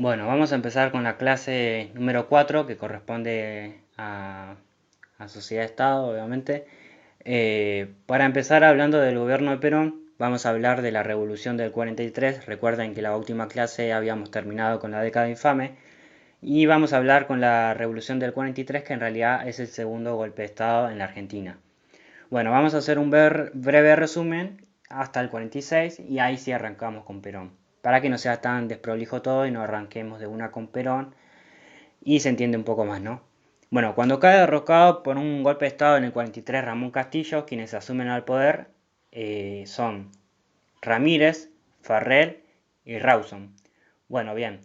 Bueno, vamos a empezar con la clase número 4 que corresponde a Sociedad-Estado, obviamente. Para empezar hablando del gobierno de Perón, vamos a hablar de la Revolución del 43. Recuerden que la última clase habíamos terminado con la década infame. Y vamos a hablar con la Revolución del 43, que en realidad es el segundo golpe de Estado en la Argentina. Bueno, vamos a hacer un breve resumen hasta el 46 y ahí sí arrancamos con Perón. Para que no sea tan desprolijo todo y no arranquemos de una con Perón y se entiende un poco más, ¿no? Bueno, cuando cae derrocado por un golpe de Estado en el 43 Ramón Castillo, quienes asumen al poder son Ramírez, Farrell y Rawson. Bueno, bien,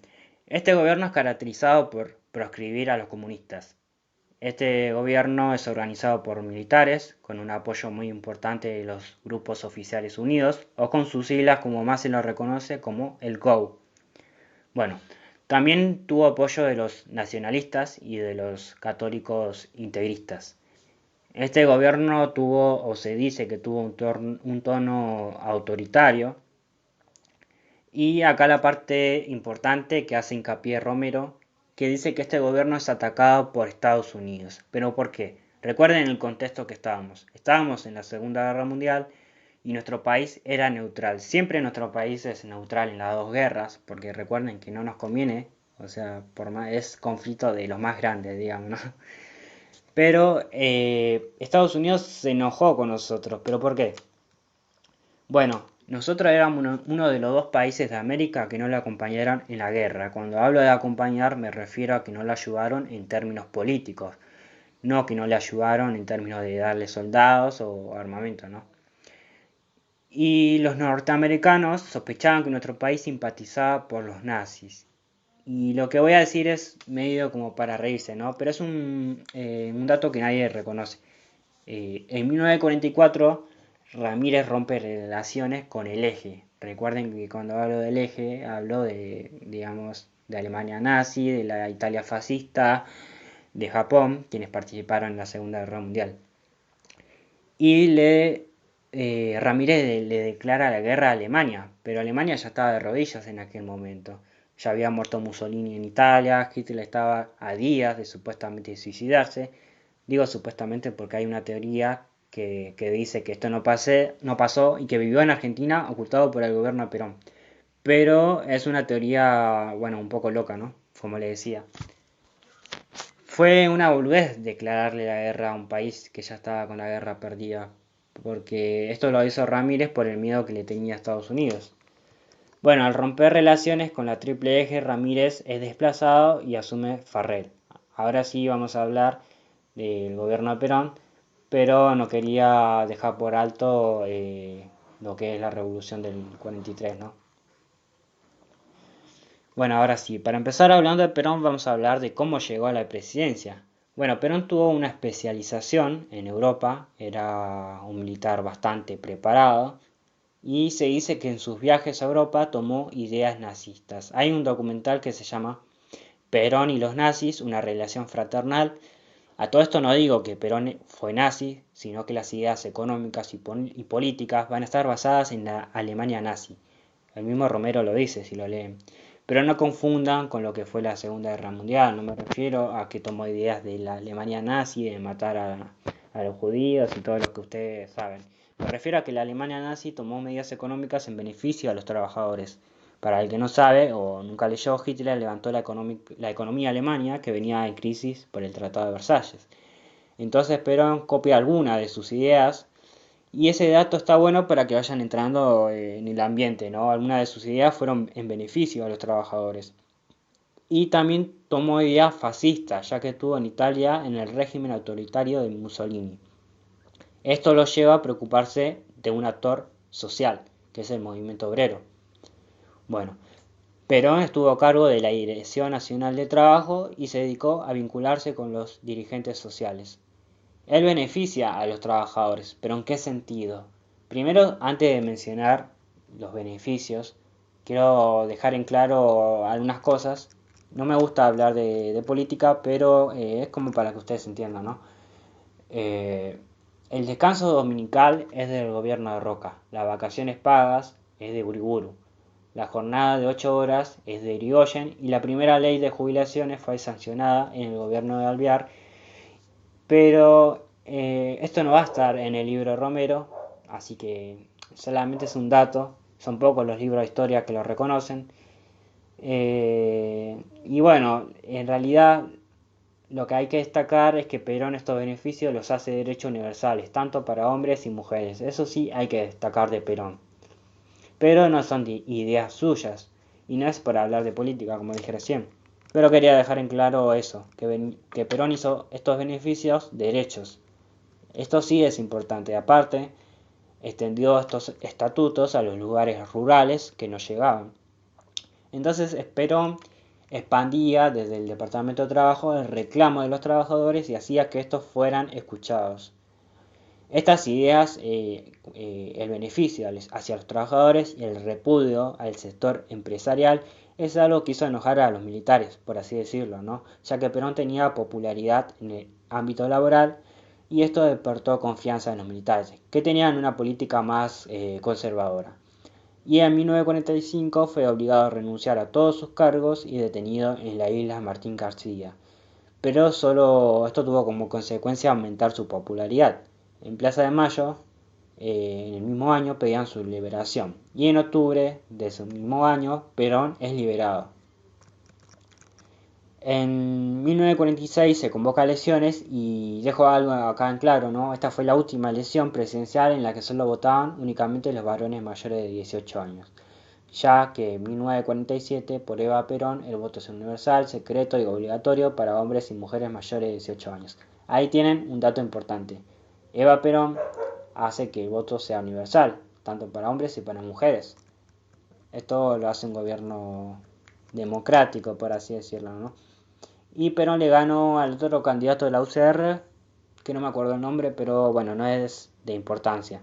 este gobierno es caracterizado por proscribir a los comunistas. Este gobierno es organizado por militares, con un apoyo muy importante de los grupos oficiales unidos, o con sus siglas como más se lo reconoce como el GO. Bueno, también tuvo apoyo de los nacionalistas y de los católicos integristas. Este gobierno tuvo, o se dice que tuvo un tono autoritario, y acá la parte importante que hace hincapié Romero, que dice que este gobierno es atacado por Estados Unidos. ¿Pero por qué? Recuerden el contexto que estábamos. Estábamos en la Segunda Guerra Mundial y nuestro país era neutral. Siempre nuestro país es neutral en las dos guerras, porque recuerden que no nos conviene, o sea, es conflicto de los más grandes, digamos, ¿no? Pero Estados Unidos se enojó con nosotros. ¿Pero por qué? Bueno, nosotros éramos uno de los dos países de América que no le acompañaron en la guerra. Cuando hablo de acompañar me refiero a que no le ayudaron en términos políticos, no que no le ayudaron en términos de darle soldados o armamento, ¿no? Y los norteamericanos sospechaban que nuestro país simpatizaba por los nazis. Y lo que voy a decir es medio como para reírse, ¿no? Pero es un dato que nadie reconoce. En 1944, Ramírez rompe relaciones con el Eje. Recuerden que cuando hablo del Eje, hablo de, digamos, de Alemania nazi, de la Italia fascista, de Japón, quienes participaron en la Segunda Guerra Mundial. Y Ramírez le declara la guerra a Alemania, pero Alemania ya estaba de rodillas en aquel momento. Ya había muerto Mussolini en Italia, Hitler estaba a días de supuestamente suicidarse. Digo supuestamente porque hay una teoría que dice que esto no pasó y que vivió en Argentina ocultado por el gobierno de Perón. Pero es una teoría, bueno, un poco loca, ¿no? Como le decía. Fue una boludez declararle la guerra a un país que ya estaba con la guerra perdida, porque esto lo hizo Ramírez por el miedo que le tenía a Estados Unidos. Bueno, al romper relaciones con la Triple Eje, Ramírez es desplazado y asume Farrell. Ahora sí vamos a hablar del gobierno de Perón, pero no quería dejar por alto lo que es la revolución del 43, ¿no? Bueno, ahora sí, para empezar hablando de Perón vamos a hablar de cómo llegó a la presidencia. Bueno, Perón tuvo una especialización en Europa, era un militar bastante preparado y se dice que en sus viajes a Europa tomó ideas nazistas. Hay un documental que se llama Perón y los nazis, una relación fraternal. A todo esto no digo que Perón fue nazi, sino que las ideas económicas y políticas van a estar basadas en la Alemania nazi. El mismo Romero lo dice si lo leen. Pero no confundan con lo que fue la Segunda Guerra Mundial. No me refiero a que tomó ideas de la Alemania nazi, de matar a los judíos y todo lo que ustedes saben. Me refiero a que la Alemania nazi tomó medidas económicas en beneficio a los trabajadores. Para el que no sabe o nunca leyó, Hitler levantó la economía alemana que venía en crisis por el Tratado de Versalles. Entonces Perón copia alguna de sus ideas y ese dato está bueno para que vayan entrando en el ambiente, ¿no? Algunas de sus ideas fueron en beneficio a los trabajadores. Y también tomó ideas fascistas, ya que estuvo en Italia en el régimen autoritario de Mussolini. Esto lo lleva a preocuparse de un actor social, que es el movimiento obrero. Bueno, Perón estuvo a cargo de la Dirección Nacional de Trabajo y se dedicó a vincularse con los dirigentes sociales. Él beneficia a los trabajadores, pero ¿en qué sentido? Primero, antes de mencionar los beneficios, quiero dejar en claro algunas cosas. No me gusta hablar de política, pero es como para que ustedes entiendan, ¿no? Eh, el descanso dominical es del gobierno de Roca, las vacaciones pagas es de Uriburu, La jornada de 8 horas es de Irigoyen y la primera ley de jubilaciones fue sancionada en el gobierno de Alvear, pero esto no va a estar en el libro de Romero, así que solamente es un dato, son pocos los libros de historia que lo reconocen. Y bueno, en realidad lo que hay que destacar es que Perón estos beneficios los hace derechos universales, tanto para hombres y mujeres. Eso sí hay que destacar de Perón. Pero no son ideas suyas, y no es por hablar de política, como dije recién. Pero quería dejar en claro eso, que Perón hizo estos beneficios derechos. Esto sí es importante. Aparte, extendió estos estatutos a los lugares rurales que no llegaban. Entonces Perón expandía desde el Departamento de Trabajo el reclamo de los trabajadores y hacía que estos fueran escuchados. Estas ideas, el beneficio hacia los trabajadores y el repudio al sector empresarial, es algo que hizo enojar a los militares, por así decirlo, ¿no? Ya que Perón tenía popularidad en el ámbito laboral y esto despertó confianza en los militares, que tenían una política más conservadora. Y en 1945 fue obligado a renunciar a todos sus cargos y detenido en la isla Martín García. Pero solo esto tuvo como consecuencia aumentar su popularidad. En Plaza de Mayo, en el mismo año, pedían su liberación. Y en octubre de ese mismo año, Perón es liberado. En 1946 se convoca a elecciones y dejo algo acá en claro, ¿no? Esta fue la última elección presidencial en la que solo votaban únicamente los varones mayores de 18 años, ya que en 1947 por Eva Perón el voto es universal, secreto y obligatorio para hombres y mujeres mayores de 18 años. Ahí tienen un dato importante. Eva Perón hace que el voto sea universal, tanto para hombres y para mujeres. Esto lo hace un gobierno democrático, por así decirlo, ¿no? Y Perón le ganó al otro candidato de la UCR, que no me acuerdo el nombre, pero bueno, no es de importancia.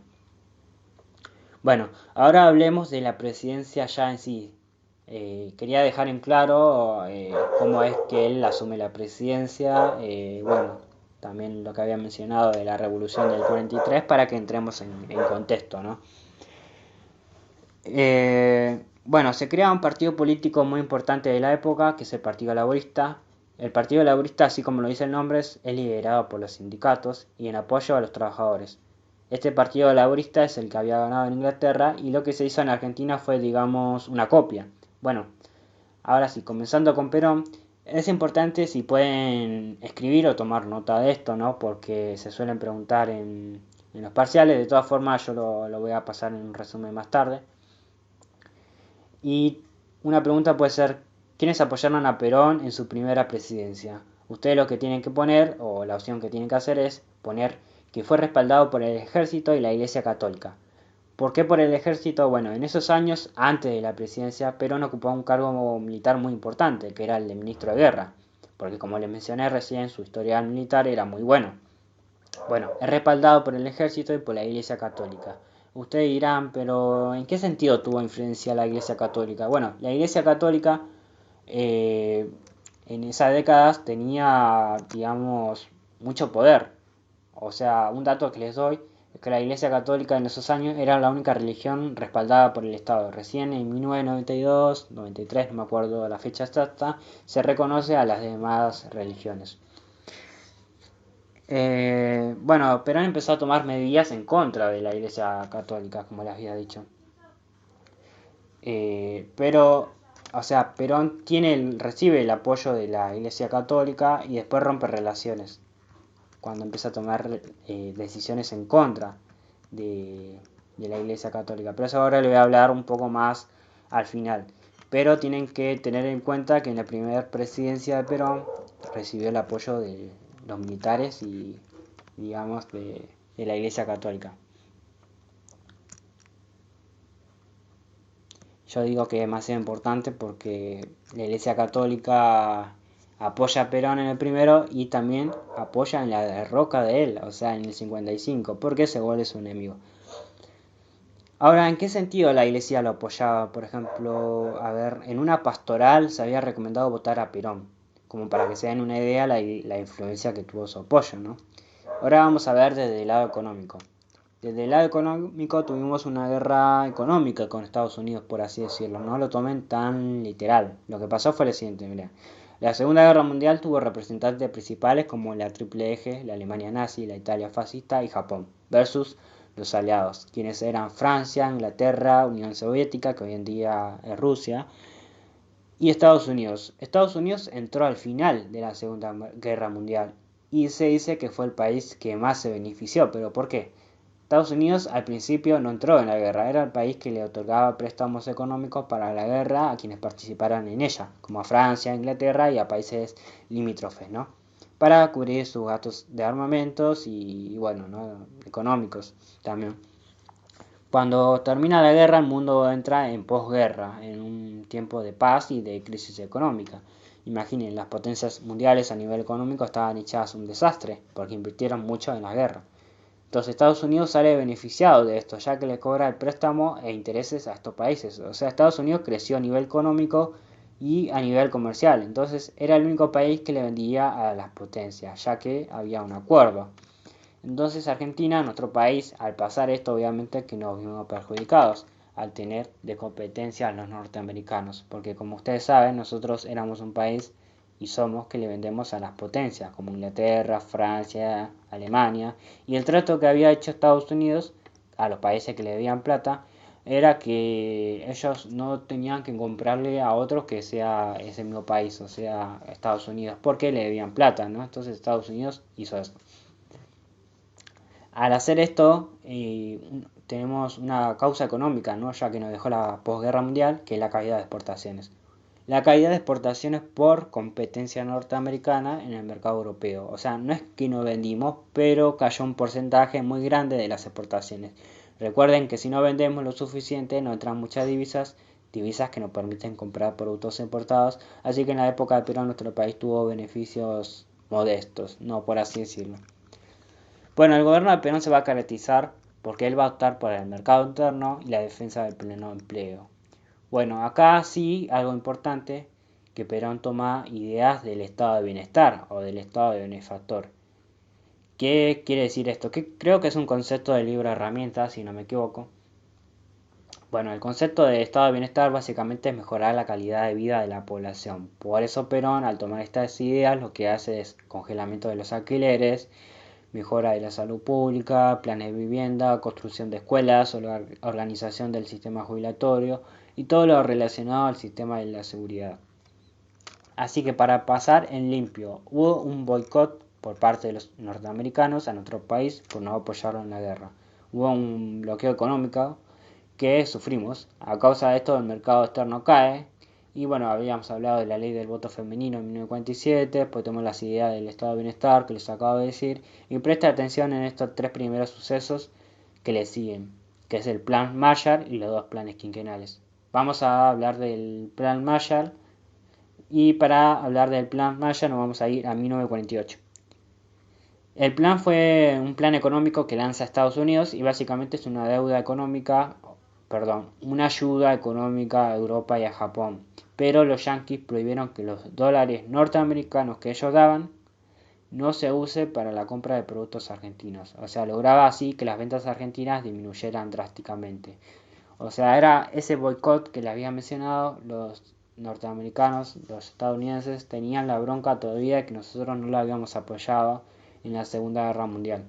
Bueno, ahora hablemos de la presidencia ya en sí. Quería dejar en claro cómo es que él asume la presidencia, bueno, también lo que había mencionado de la revolución del 43 para que entremos en contexto, ¿no? Bueno, se crea un partido político muy importante de la época, que es el Partido Laborista. El Partido Laborista, así como lo dice el nombre, es liderado por los sindicatos y en apoyo a los trabajadores. Este Partido Laborista es el que había ganado en Inglaterra y lo que se hizo en Argentina fue, digamos, una copia. Bueno, ahora sí, comenzando con Perón, es importante si pueden escribir o tomar nota de esto, ¿no? Porque se suelen preguntar en los parciales. De todas formas, yo lo voy a pasar en un resumen más tarde. Y una pregunta puede ser, ¿quiénes apoyaron a Perón en su primera presidencia? Ustedes lo que tienen que poner, o la opción que tienen que hacer es poner que fue respaldado por el ejército y la Iglesia Católica. ¿Por qué por el ejército? Bueno, en esos años, antes de la presidencia, Perón ocupaba un cargo militar muy importante, que era el de ministro de guerra, porque como les mencioné recién, su historial militar era muy bueno. Bueno, es respaldado por el ejército y por la Iglesia Católica. Ustedes dirán, pero ¿en qué sentido tuvo influencia la Iglesia Católica? Bueno, la Iglesia Católica eh, en esas décadas tenía, digamos, mucho poder. O sea, un dato que les doy es que la Iglesia Católica en esos años era la única religión respaldada por el Estado. Recién en 1992, 93, no me acuerdo la fecha exacta, se reconoce a las demás religiones. Bueno, Perón empezó a tomar medidas en contra de la Iglesia Católica, como les había dicho. Pero, o sea, Perón recibe el apoyo de la Iglesia Católica y después rompe relaciones cuando empieza a tomar decisiones en contra de la Iglesia Católica. Pero eso ahora le voy a hablar un poco más al final. Pero tienen que tener en cuenta que en la primera presidencia de Perón recibió el apoyo de los militares y, digamos, de la Iglesia Católica. Yo digo que es demasiado importante porque la Iglesia Católica apoya a Perón en el primero y también apoya en la derroca de él, o sea, en el 55, porque se vuelve su enemigo. Ahora, ¿en qué sentido la Iglesia lo apoyaba? Por ejemplo, a ver, en una pastoral se había recomendado votar a Perón, como para que se den una idea la influencia que tuvo su apoyo, ¿no? Ahora vamos a ver desde el lado económico. Desde el lado económico tuvimos una guerra económica con Estados Unidos, por así decirlo. No lo tomen tan literal. Lo que pasó fue lo siguiente, mira. La Segunda Guerra Mundial tuvo representantes principales como la Triple Eje, la Alemania nazi, la Italia fascista y Japón, versus los aliados, quienes eran Francia, Inglaterra, Unión Soviética, que hoy en día es Rusia, y Estados Unidos. Estados Unidos entró al final de la Segunda Guerra Mundial y se dice que fue el país que más se benefició. ¿Pero por qué? Estados Unidos al principio no entró en la guerra, era el país que le otorgaba préstamos económicos para la guerra a quienes participaran en ella, como a Francia, Inglaterra y a países limítrofes, ¿no? Para cubrir sus gastos de armamentos y bueno, ¿no? Económicos también. Cuando termina la guerra, el mundo entra en posguerra, en un tiempo de paz y de crisis económica. Imaginen, las potencias mundiales a nivel económico estaban echadas un desastre, porque invirtieron mucho en la guerra. Entonces Estados Unidos sale beneficiado de esto, ya que le cobra el préstamo e intereses a estos países. O sea, Estados Unidos creció a nivel económico y a nivel comercial. Entonces era el único país que le vendía a las potencias, ya que había un acuerdo. Entonces Argentina, nuestro país, al pasar esto obviamente que nos vimos perjudicados al tener de competencia a los norteamericanos, porque como ustedes saben, nosotros éramos un país y somos que le vendemos a las potencias, como Inglaterra, Francia, Alemania, y el trato que había hecho Estados Unidos a los países que le debían plata era que ellos no tenían que comprarle a otros que sea ese mismo país, o sea, Estados Unidos, porque le debían plata, ¿no? Entonces Estados Unidos hizo eso. Al hacer esto, tenemos una causa económica, ¿no? Ya que nos dejó la posguerra mundial, que es la caída de exportaciones. La caída de exportaciones por competencia norteamericana en el mercado europeo. O sea, no es que no vendimos, pero cayó un porcentaje muy grande de las exportaciones. Recuerden que si no vendemos lo suficiente, no entran muchas divisas, divisas que nos permiten comprar productos importados. Así que en la época de Perón nuestro país tuvo beneficios modestos, no por así decirlo. Bueno, el gobierno de Perón se va a caracterizar porque él va a optar por el mercado interno y la defensa del pleno empleo. Bueno, acá sí, algo importante, que Perón toma ideas del estado de bienestar o del estado de benefactor. ¿Qué quiere decir esto? Que creo que es un concepto de libro de herramientas, si no me equivoco. Bueno, el concepto de estado de bienestar básicamente es mejorar la calidad de vida de la población. Por eso Perón, al tomar estas ideas, lo que hace es congelamiento de los alquileres, mejora de la salud pública, planes de vivienda, construcción de escuelas, organización del sistema jubilatorio y todo lo relacionado al sistema de la seguridad. Así que para pasar en limpio, hubo un boicot por parte de los norteamericanos a nuestro país por no apoyarlo en la guerra. Hubo un bloqueo económico que sufrimos. A causa de esto el mercado externo cae. Y bueno, habíamos hablado de la ley del voto femenino en 1947, después tenemos las ideas del estado de bienestar que les acabo de decir. Y presta atención en estos tres primeros sucesos que le siguen, que es el plan Marshall y los dos planes quinquenales. Vamos a hablar del plan Marshall y para hablar del plan Marshall nos vamos a ir a 1948. El plan fue un plan económico que lanza Estados Unidos y básicamente es una deuda económica, una ayuda económica a Europa y a Japón. Pero los yanquis prohibieron que los dólares norteamericanos que ellos daban no se use para la compra de productos argentinos. O sea, lograba así que las ventas argentinas disminuyeran drásticamente. O sea, era ese boicot que les había mencionado, los norteamericanos, los estadounidenses, tenían la bronca todavía de que nosotros no lo habíamos apoyado en la Segunda Guerra Mundial.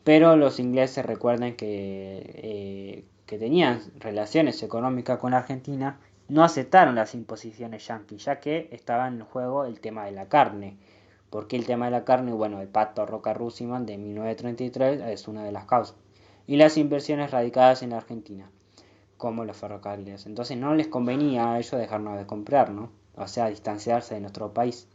Pero los ingleses recuerden que tenían relaciones económicas con Argentina, no aceptaron las imposiciones yanquis, ya que estaba en juego el tema de la carne. ¿Por qué el tema de la carne? Bueno, el pacto Roca-Russellman de 1933 es una de las causas. Y las inversiones radicadas en la Argentina, como los ferrocarriles. Entonces no les convenía a ellos dejarnos de comprar, ¿no? O sea, distanciarse de nuestro país.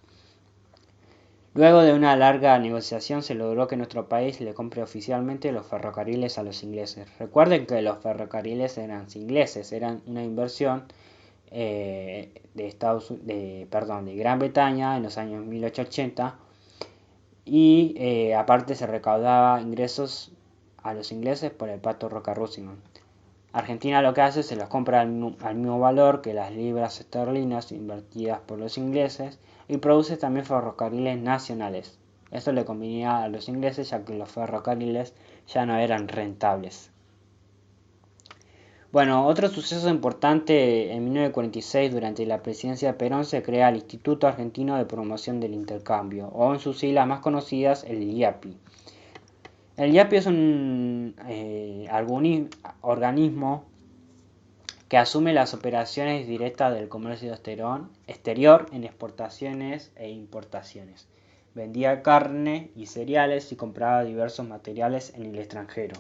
Luego de una larga negociación se logró que nuestro país le compre oficialmente los ferrocarriles a los ingleses. Recuerden que los ferrocarriles eran ingleses, eran una inversión de Gran Bretaña en los años 1880 y aparte se recaudaba ingresos a los ingleses por el pacto Roca-Russellman. Argentina lo que hace se los compra al mismo valor que las libras esterlinas invertidas por los ingleses y produce también ferrocarriles nacionales. Esto le convenía a los ingleses ya que los ferrocarriles ya no eran rentables. Bueno, otro suceso importante: en 1946, durante la presidencia de Perón, se crea el Instituto Argentino de Promoción del Intercambio, o en sus siglas más conocidas, el IAPI. El IAPI es un organismo que asume las operaciones directas del comercio exterior en exportaciones e importaciones. Vendía carne y cereales y compraba diversos materiales en el extranjero.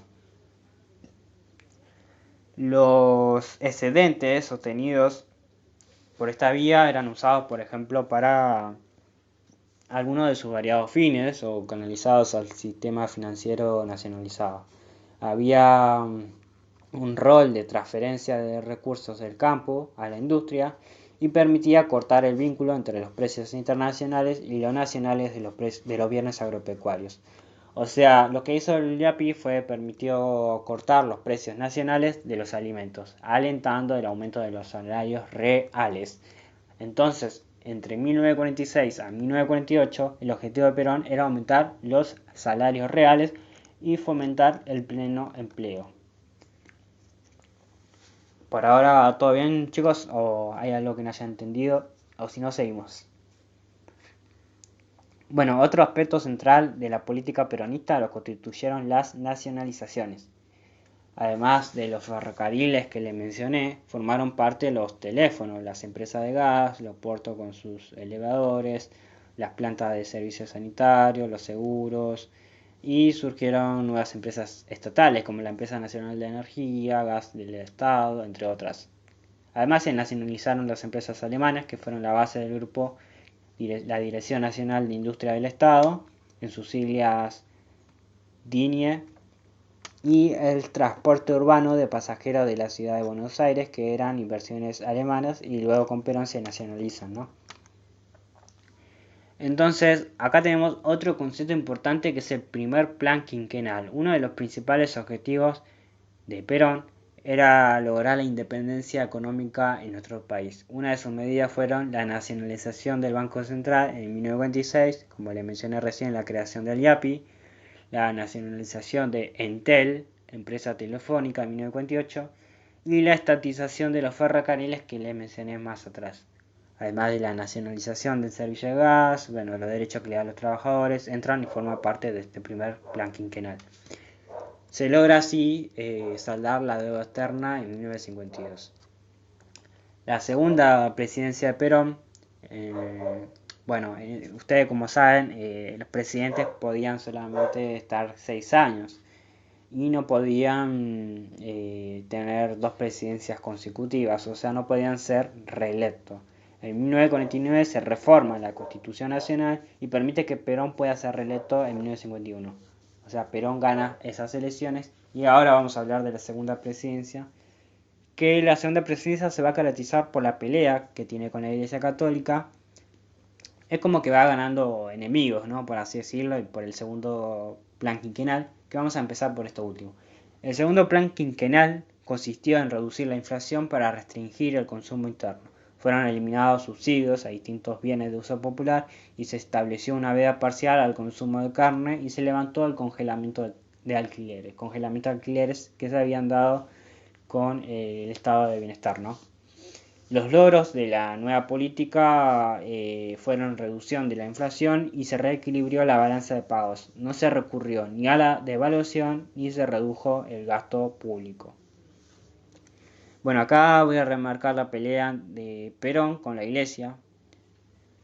Los excedentes obtenidos por esta vía eran usados, por ejemplo, para algunos de sus variados fines o canalizados al sistema financiero nacionalizado. Había un rol de transferencia de recursos del campo a la industria y permitía cortar el vínculo entre los precios internacionales y los nacionales de los bienes agropecuarios. O sea, lo que hizo el IAPI permitió cortar los precios nacionales de los alimentos, alentando el aumento de los salarios reales. Entonces, entre 1946 a 1948, el objetivo de Perón era aumentar los salarios reales y fomentar el pleno empleo. Por ahora, ¿todo bien, chicos? ¿O hay algo que no haya entendido? O si no, seguimos. Bueno, otro aspecto central de la política peronista lo constituyeron las nacionalizaciones. Además de los ferrocarriles que les mencioné, formaron parte los teléfonos, las empresas de gas, los puertos con sus elevadores, las plantas de servicios sanitarios, los seguros, y surgieron nuevas empresas estatales como la Empresa Nacional de Energía, Gas del Estado, entre otras. Además, se nacionalizaron las empresas alemanas, que fueron la base del grupo, la Dirección Nacional de Industria del Estado, en sus siglas DINIE, y el transporte urbano de pasajeros de la ciudad de Buenos Aires, que eran inversiones alemanas y luego con Perón se nacionalizan, ¿no? Entonces, acá tenemos otro concepto importante, que es el primer plan quinquenal. Uno de los principales objetivos de Perón era lograr la independencia económica en nuestro país. Una de sus medidas fueron la nacionalización del Banco Central en 1926, como le mencioné recién, la creación del IAPI, la nacionalización de Entel, empresa telefónica, en 1948, y la estatización de los ferrocarriles que les mencioné más atrás. Además de la nacionalización del servicio de gas, bueno, los derechos que le dan a los trabajadores entran y forman parte de este primer plan quinquenal. Se logra así saldar la deuda externa en 1952. La segunda presidencia de Perón, ustedes como saben, los presidentes podían solamente estar 6 años y no podían tener dos presidencias consecutivas, o sea, no podían ser reelectos. En 1949 se reforma la Constitución Nacional y permite que Perón pueda ser reelecto en 1951. O sea, Perón gana esas elecciones. Y ahora vamos a hablar de la segunda presidencia, que la segunda presidencia se va a caracterizar por la pelea que tiene con la Iglesia Católica. Es como que va ganando enemigos, ¿no?, por así decirlo, y por el segundo plan quinquenal, que vamos a empezar por esto último. El segundo plan quinquenal consistió en reducir la inflación para restringir el consumo interno. Fueron eliminados subsidios a distintos bienes de uso popular y se estableció una veda parcial al consumo de carne y se levantó el congelamiento de alquileres que se habían dado con el estado de bienestar, ¿no? Los logros de la nueva política fueron reducción de la inflación y se reequilibró la balanza de pagos. No se recurrió ni a la devaluación ni se redujo el gasto público. Bueno, acá voy a remarcar la pelea de Perón con la Iglesia.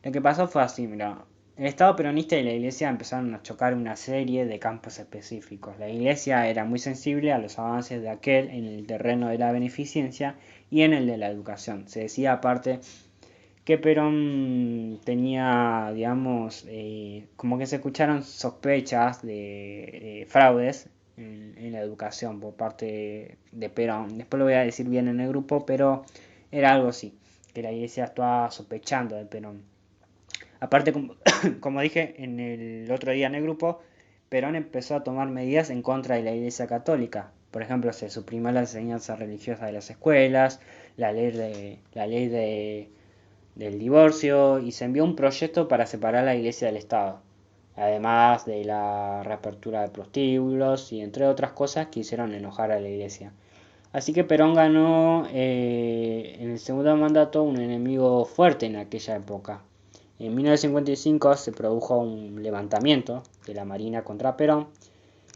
Lo que pasó fue así, mira. El Estado peronista y la Iglesia empezaron a chocar una serie de campos específicos. La Iglesia era muy sensible a los avances de aquel en el terreno de la beneficencia y en el de la educación. Se decía aparte que Perón tenía, digamos, como que se escucharon sospechas de fraudes en la educación por parte de Perón. Después lo voy a decir bien en el grupo, pero era algo así, que la Iglesia estaba sospechando de Perón. Aparte, como dije en el otro día en el grupo, Perón empezó a tomar medidas en contra de la Iglesia Católica. Por ejemplo, se suprimió la enseñanza religiosa de las escuelas, la ley del divorcio, y se envió un proyecto para separar la Iglesia del Estado. además de la reapertura de prostíbulos y entre otras cosas que hicieron enojar a la iglesia. Así que Perón ganó en el segundo mandato un enemigo fuerte en aquella época. En 1955 se produjo un levantamiento de la Marina contra Perón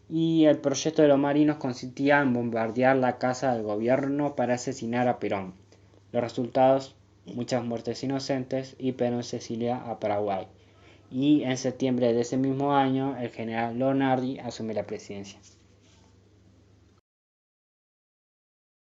y el proyecto de los marinos consistía en bombardear la casa del gobierno para asesinar a Perón. Los resultados, muchas muertes inocentes y Perón se exilia a Paraguay. Y en septiembre de ese mismo año el general Lonardi asume la presidencia.